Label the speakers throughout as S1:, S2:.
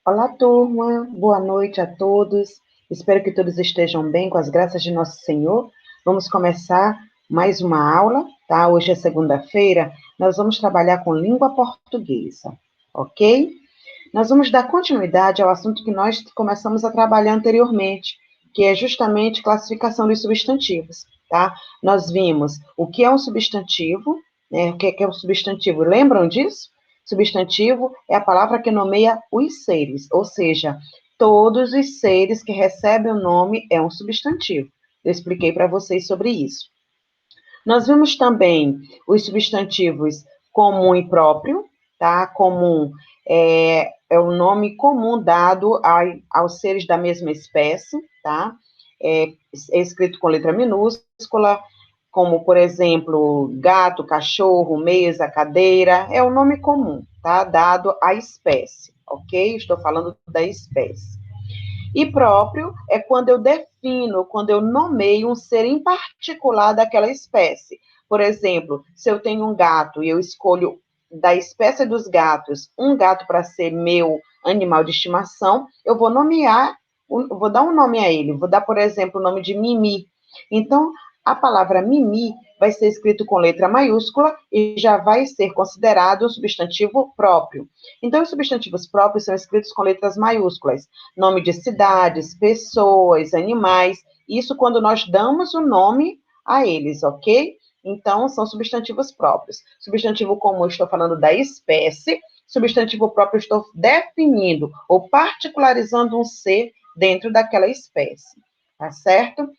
S1: Olá, turma. Boa noite a todos. Espero que todos estejam bem, com as graças de Nosso Senhor. Vamos começar mais uma aula, tá? Hoje é segunda-feira. Nós vamos trabalhar com língua portuguesa, ok? Nós vamos dar continuidade ao assunto que nós começamos a trabalhar anteriormente, que é justamente classificação dos substantivos, tá? Nós vimos o que é um substantivo, né? O que é um substantivo? Lembram disso? Substantivo é a palavra que nomeia os seres, ou seja, todos os seres que recebem o nome é um substantivo. Eu expliquei para vocês sobre isso. Nós vimos também os substantivos comum e próprio, tá? Comum é o nome comum dado aos seres da mesma espécie, tá? É escrito com letra minúscula, como, por exemplo, gato, cachorro, mesa, cadeira, é o nome comum, tá? Dado à espécie, ok? Estou falando da espécie. E próprio é quando eu defino, quando eu nomeio um ser em particular daquela espécie. Por exemplo, se eu tenho um gato e eu escolho da espécie dos gatos um gato para ser meu animal de estimação, eu vou nomear, vou dar um nome a ele, vou dar, por exemplo, o nome de Mimi. Então, a palavra Mimi vai ser escrito com letra maiúscula e já vai ser considerado um substantivo próprio. Então, os substantivos próprios são escritos com letras maiúsculas. Nome de cidades, pessoas, animais, isso quando nós damos o nome a eles, ok? Então, são substantivos próprios. Substantivo comum, estou falando da espécie. Substantivo próprio, estou definindo ou particularizando um ser dentro daquela espécie, tá certo?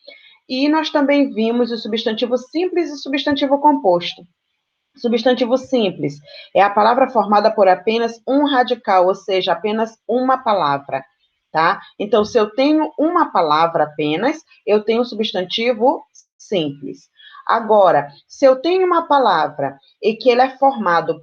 S1: E nós também vimos o substantivo simples e substantivo composto. Substantivo simples é a palavra formada por apenas um radical, ou seja, apenas uma palavra, tá? Então, se eu tenho uma palavra apenas, eu tenho um substantivo simples. Agora, se eu tenho uma palavra e que ele é formado,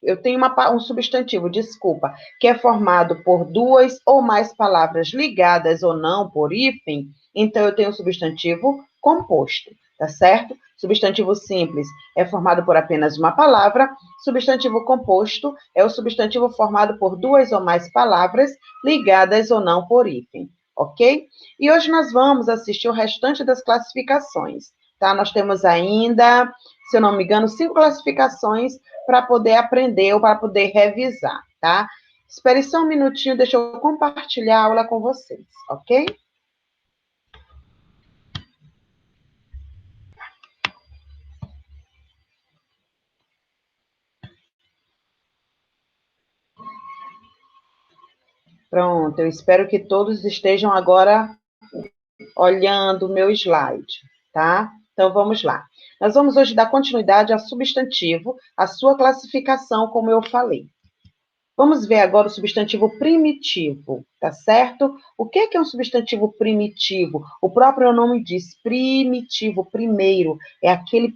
S1: eu tenho um substantivo, desculpa, que é formado por duas ou mais palavras ligadas ou não por hífen, então eu tenho um substantivo composto, tá certo? Substantivo simples é formado por apenas uma palavra, substantivo composto é o substantivo formado por duas ou mais palavras ligadas ou não por hífen, ok? E hoje nós vamos assistir o restante das classificações, tá? Nós temos ainda, se eu não me engano, 5 classificações para poder aprender ou para poder revisar, tá? Espere só um minutinho, deixa eu compartilhar a aula com vocês, ok? Pronto, eu espero que todos estejam agora olhando o meu slide, tá? Então vamos lá. Nós vamos hoje dar continuidade ao substantivo, a sua classificação, como eu falei. Vamos ver agora o substantivo primitivo, tá certo? O que é um substantivo primitivo? O próprio nome diz primitivo, primeiro, é aquele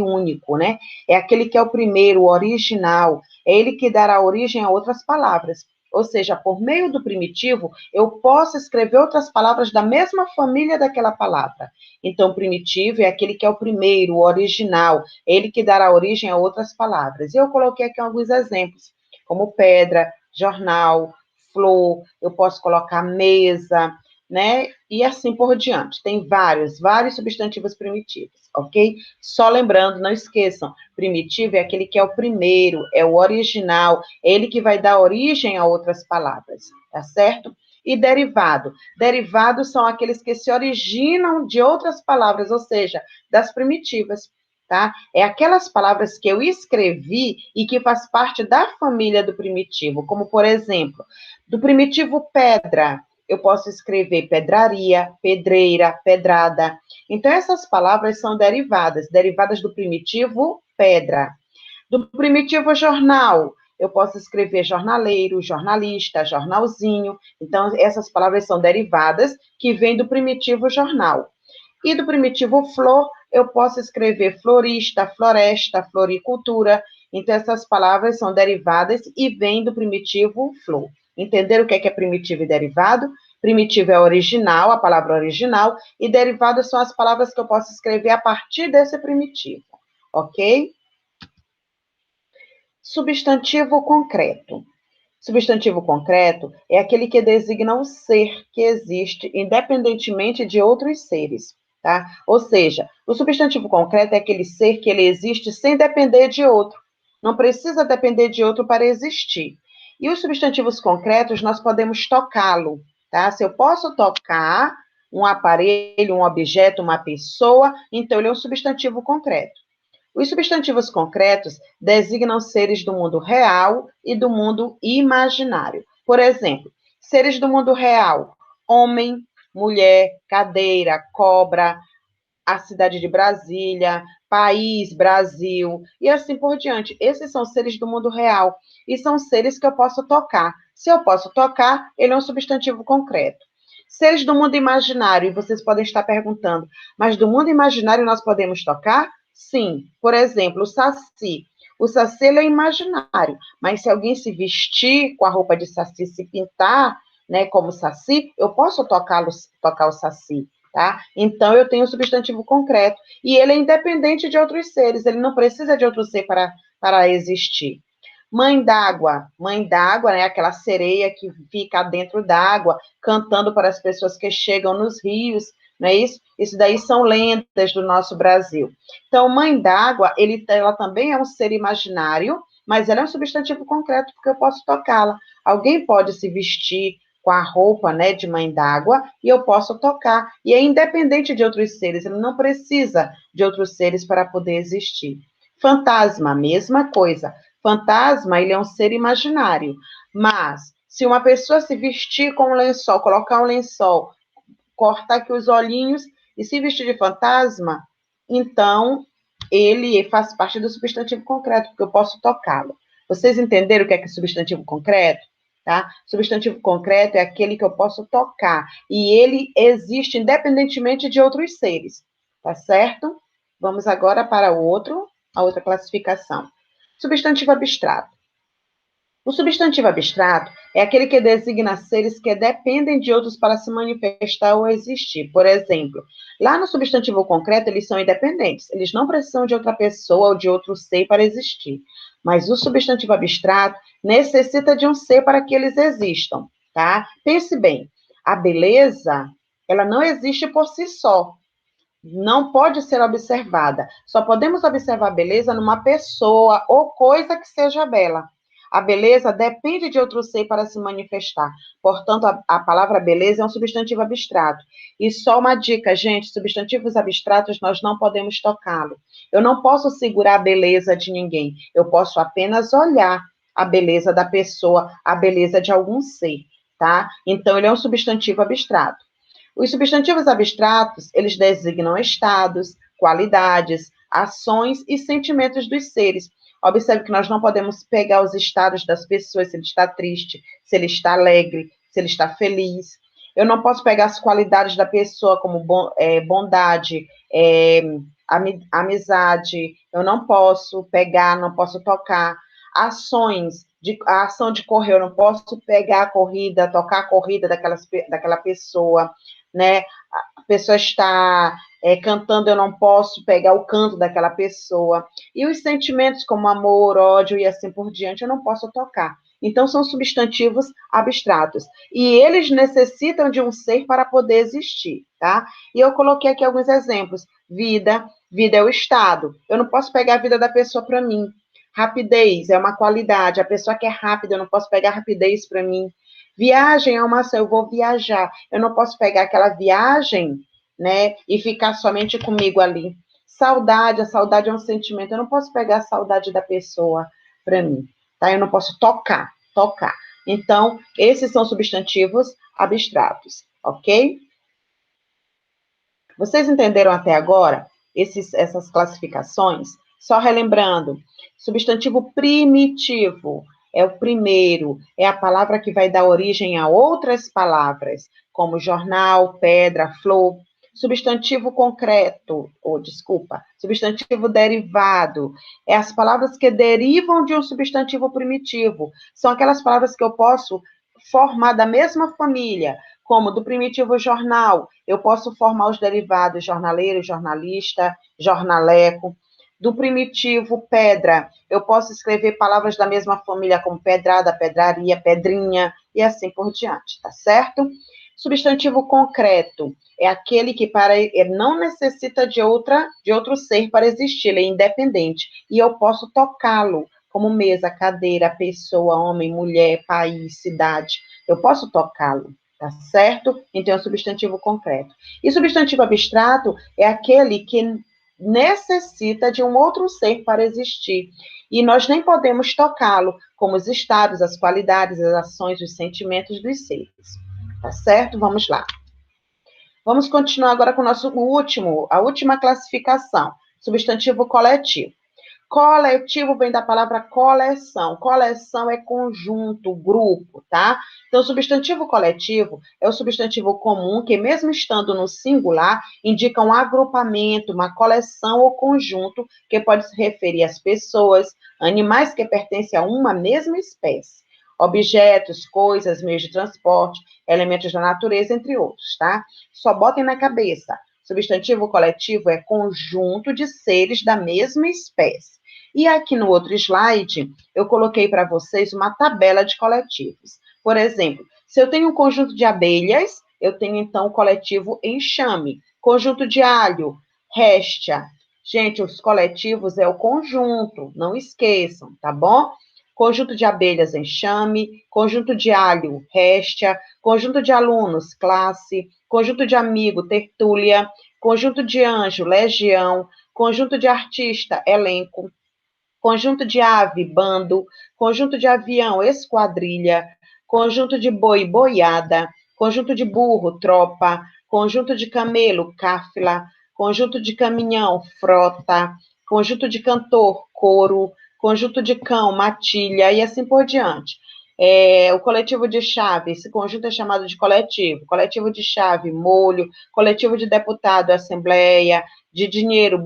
S1: único, né? É aquele que é o primeiro, o original, é ele que dará origem a outras palavras. Ou seja, por meio do primitivo, eu posso escrever outras palavras da mesma família daquela palavra. Então, primitivo é aquele que é o primeiro, o original, é ele que dará origem a outras palavras. E eu coloquei aqui alguns exemplos como pedra, jornal, flor, eu posso colocar mesa, né? E assim por diante. Tem vários substantivos primitivos, ok? Só lembrando, não esqueçam, primitivo é aquele que é o primeiro, é o original, é ele que vai dar origem a outras palavras, tá certo? E derivado. Derivados são aqueles que se originam de outras palavras, ou seja, das primitivas, tá? É aquelas palavras que eu escrevi e que faz parte da família do primitivo, como, por exemplo, do primitivo pedra, eu posso escrever pedraria, pedreira, pedrada. Então, essas palavras são derivadas do primitivo pedra. Do primitivo jornal, eu posso escrever jornaleiro, jornalista, jornalzinho. Então, essas palavras são derivadas que vêm do primitivo jornal. E do primitivo flor, eu posso escrever florista, floresta, floricultura. Então, essas palavras são derivadas e vêm do primitivo flor. Entenderam o que é primitivo e derivado? Primitivo é original, a palavra original, e derivados são as palavras que eu posso escrever a partir desse primitivo, ok? Substantivo concreto. Substantivo concreto é aquele que designa um ser que existe independentemente de outros seres, tá? Ou seja, o substantivo concreto é aquele ser que ele existe sem depender de outro. Não precisa depender de outro para existir. E os substantivos concretos, nós podemos tocá-lo, tá? Se eu posso tocar um aparelho, um objeto, uma pessoa, então ele é um substantivo concreto. Os substantivos concretos designam seres do mundo real e do mundo imaginário. Por exemplo, seres do mundo real: homem, mulher, cadeira, cobra, a cidade de Brasília, país, Brasil, e assim por diante. Esses são seres do mundo real e são seres que eu posso tocar. Se eu posso tocar, ele é um substantivo concreto. Seres do mundo imaginário, e vocês podem estar perguntando, mas do mundo imaginário nós podemos tocar? Sim. Por exemplo, o saci. O saci ele é imaginário, mas se alguém se vestir com a roupa de saci, se pintar, né, como saci, eu posso tocar o saci. Tá? Então, eu tenho o substantivo concreto. E ele é independente de outros seres, ele não precisa de outro ser para existir. Mãe d'água, né, aquela sereia que fica dentro d'água, cantando para as pessoas que chegam nos rios, não é isso? Isso daí são lendas do nosso Brasil. Então, mãe d'água, ela também é um ser imaginário, mas ela é um substantivo concreto, porque eu posso tocá-la. Alguém pode se vestir com a roupa, né, de mãe d'água, e eu posso tocar. E é independente de outros seres, ele não precisa de outros seres para poder existir. Fantasma, mesma coisa. Fantasma, ele é um ser imaginário, mas se uma pessoa se vestir com um lençol, colocar um lençol, cortar aqui os olhinhos e se vestir de fantasma, então ele faz parte do substantivo concreto, porque eu posso tocá-lo. Vocês entenderam o que é substantivo concreto? Tá? Substantivo concreto é aquele que eu posso tocar e ele existe independentemente de outros seres, tá certo? Vamos agora para a outra classificação. Substantivo abstrato. O substantivo abstrato é aquele que designa seres que dependem de outros para se manifestar ou existir. Por exemplo, lá no substantivo concreto, eles são independentes, eles não precisam de outra pessoa ou de outro ser para existir. Mas o substantivo abstrato necessita de um ser para que eles existam, tá? Pense bem, a beleza, ela não existe por si só. Não pode ser observada. Só podemos observar a beleza numa pessoa ou coisa que seja bela. A beleza depende de outro ser para se manifestar. Portanto, a palavra beleza é um substantivo abstrato. E só uma dica, gente: substantivos abstratos nós não podemos tocá-lo. Eu não posso segurar a beleza de ninguém. Eu posso apenas olhar a beleza da pessoa, a beleza de algum ser, tá? Então, ele é um substantivo abstrato. Os substantivos abstratos, eles designam estados, qualidades, ações e sentimentos dos seres. Observe que nós não podemos pegar os estados das pessoas, se ele está triste, se ele está alegre, se ele está feliz. Eu não posso pegar as qualidades da pessoa, como bondade, amizade. Eu não posso pegar, não posso tocar. Ações, a ação de correr, eu não posso pegar a corrida, tocar a corrida daquela pessoa, né? A pessoa está cantando, eu não posso pegar o canto daquela pessoa. E os sentimentos como amor, ódio e assim por diante, eu não posso tocar. Então, são substantivos abstratos. E eles necessitam de um ser para poder existir, tá? E eu coloquei aqui alguns exemplos. Vida é o estado. Eu não posso pegar a vida da pessoa para mim. Rapidez é uma qualidade. A pessoa que é rápida, eu não posso pegar rapidez para mim. Viagem é uma ação, eu vou viajar. Eu não posso pegar aquela viagem, né, e ficar somente comigo ali. Saudade, a saudade é um sentimento. Eu não posso pegar a saudade da pessoa para mim, tá? Eu não posso tocar. Então, esses são substantivos abstratos, ok? Vocês entenderam até agora essas classificações? Só relembrando, substantivo primitivo é o primeiro, é a palavra que vai dar origem a outras palavras, como jornal, pedra, flor. Substantivo concreto, substantivo derivado, é as palavras que derivam de um substantivo primitivo. São aquelas palavras que eu posso formar da mesma família, como do primitivo jornal, eu posso formar os derivados jornaleiro, jornalista, jornaleco. Do primitivo pedra, eu posso escrever palavras da mesma família como pedrada, pedraria, pedrinha e assim por diante, tá certo? Substantivo concreto é aquele que não necessita de outro ser para existir, ele é independente e eu posso tocá-lo, como mesa, cadeira, pessoa, homem, mulher, país, cidade. Eu posso tocá-lo, tá certo? Então é um substantivo concreto. E substantivo abstrato é aquele que necessita de um outro ser para existir. E nós nem podemos tocá-lo, como os estados, as qualidades, as ações, os sentimentos dos seres. Tá certo? Vamos lá. Vamos continuar agora com o nosso a última classificação, substantivo coletivo. Coletivo vem da palavra coleção. Coleção é conjunto, grupo, tá? Então, o substantivo coletivo é o substantivo comum que, mesmo estando no singular, indica um agrupamento, uma coleção ou conjunto que pode se referir às pessoas, animais que pertencem a uma mesma espécie, objetos, coisas, meios de transporte, elementos da natureza, entre outros, tá? Só botem na cabeça. Substantivo coletivo é conjunto de seres da mesma espécie. E aqui no outro slide, eu coloquei para vocês uma tabela de coletivos. Por exemplo, se eu tenho um conjunto de abelhas, eu tenho então o coletivo enxame. Conjunto de alho, réstia. Gente, os coletivos é o conjunto, não esqueçam, tá bom? Conjunto de abelhas, enxame. Conjunto de alho, réstia. Conjunto de alunos, classe. Conjunto de amigo, tertúlia. Conjunto de anjo, legião. Conjunto de artista, elenco. Conjunto de ave, bando, conjunto de avião, esquadrilha, conjunto de boi, boiada, conjunto de burro, tropa, conjunto de camelo, cáfila, conjunto de caminhão, frota, conjunto de cantor, coro, conjunto de cão, matilha, e assim por diante. O coletivo de chave, esse conjunto é chamado de coletivo. Coletivo de chave, molho, coletivo de deputado, assembleia, de dinheiro,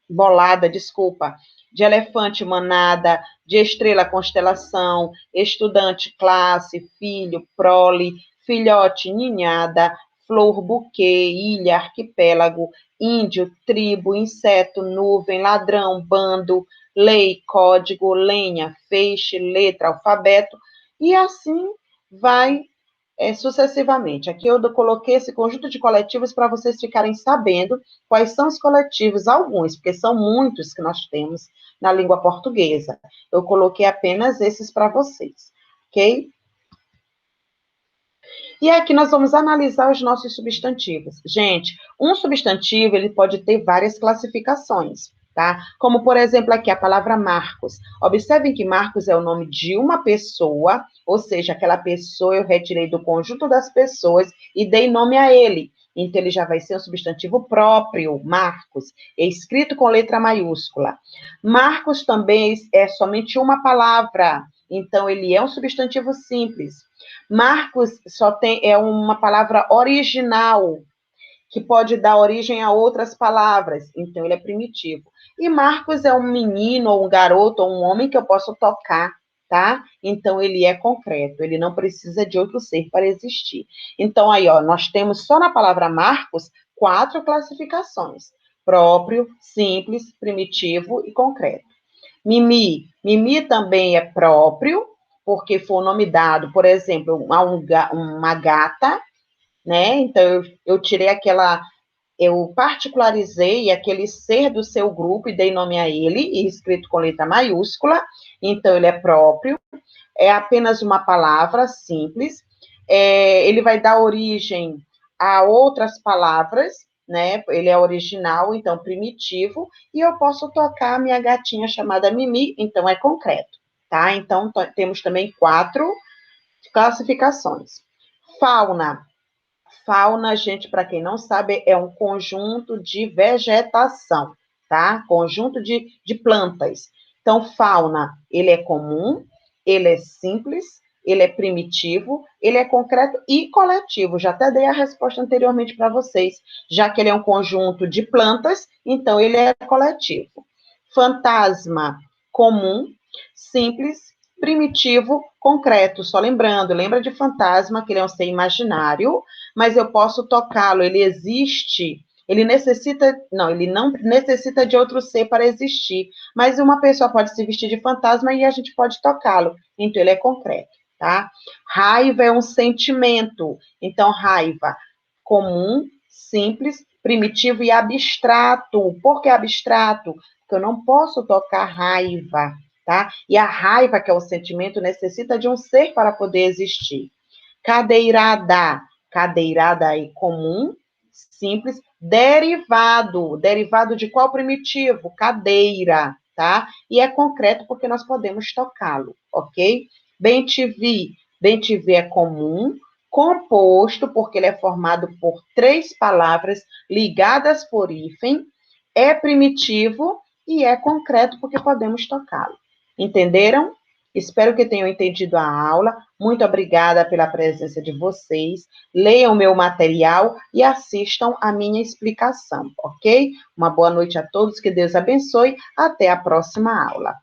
S1: bolada, desculpa, de elefante, manada, de estrela, constelação, estudante, classe, filho, prole, filhote, ninhada, flor, buquê, ilha, arquipélago, índio, tribo, inseto, nuvem, ladrão, bando, lei, código, lenha, feixe, letra, alfabeto, e assim vai sucessivamente. Aqui eu coloquei esse conjunto de coletivos para vocês ficarem sabendo quais são os coletivos, alguns, porque são muitos que nós temos na língua portuguesa. Eu coloquei apenas esses para vocês, ok? E aqui nós vamos analisar os nossos substantivos. Gente, um substantivo, ele pode ter várias classificações, tá? Como, por exemplo, aqui a palavra Marcos. Observem que Marcos é o nome de uma pessoa, ou seja, aquela pessoa eu retirei do conjunto das pessoas e dei nome a ele. Então, ele já vai ser um substantivo próprio, Marcos, é escrito com letra maiúscula. Marcos também é somente uma palavra, então ele é um substantivo simples. Marcos é uma palavra original, que pode dar origem a outras palavras, então ele é primitivo. E Marcos é um menino, ou um garoto, ou um homem que eu posso tocar, tá? Então ele é concreto, ele não precisa de outro ser para existir. Então aí, ó, nós temos só na palavra Marcos 4 classificações: próprio, simples, primitivo e concreto. Mimi. Mimi também é próprio, porque foi o nome dado, por exemplo, a uma gata, né? Então, eu tirei eu particularizei aquele ser do seu grupo e dei nome a ele, e escrito com letra maiúscula, então ele é próprio, é apenas uma palavra simples, ele vai dar origem a outras palavras, né? Ele é original, então primitivo, e eu posso tocar a minha gatinha chamada Mimi, então é concreto, tá? Então, temos também 4 classificações. Fauna. Fauna, gente, para quem não sabe, é um conjunto de vegetação, tá? Conjunto de plantas. Então, fauna, ele é comum, ele é simples, ele é primitivo, ele é concreto e coletivo. Já até dei a resposta anteriormente para vocês. Já que ele é um conjunto de plantas, então ele é coletivo. Fantasma, comum, simples, primitivo, concreto. Só lembrando, lembra de fantasma, que ele é um ser imaginário, mas eu posso tocá-lo, ele existe Ele necessita, não, ele não necessita de outro ser para existir, mas uma pessoa pode se vestir de fantasma e a gente pode tocá-lo, então ele é concreto, tá? Raiva é um sentimento, então raiva comum, simples, primitivo e abstrato. Por que abstrato? Porque eu não posso tocar raiva, tá? E a raiva, que é o sentimento, necessita de um ser para poder existir. Cadeirada, cadeirada é comum, simples, derivado. Derivado de qual primitivo? Cadeira, tá? E é concreto porque nós podemos tocá-lo, ok? Bem-te-vi, bem-te-vi é comum, composto porque ele é formado por 3 palavras ligadas por hífen, é primitivo e é concreto porque podemos tocá-lo. Entenderam? Espero que tenham entendido a aula. Muito obrigada pela presença de vocês. Leiam o meu material e assistam a minha explicação, ok? Uma boa noite a todos, que Deus abençoe. Até a próxima aula.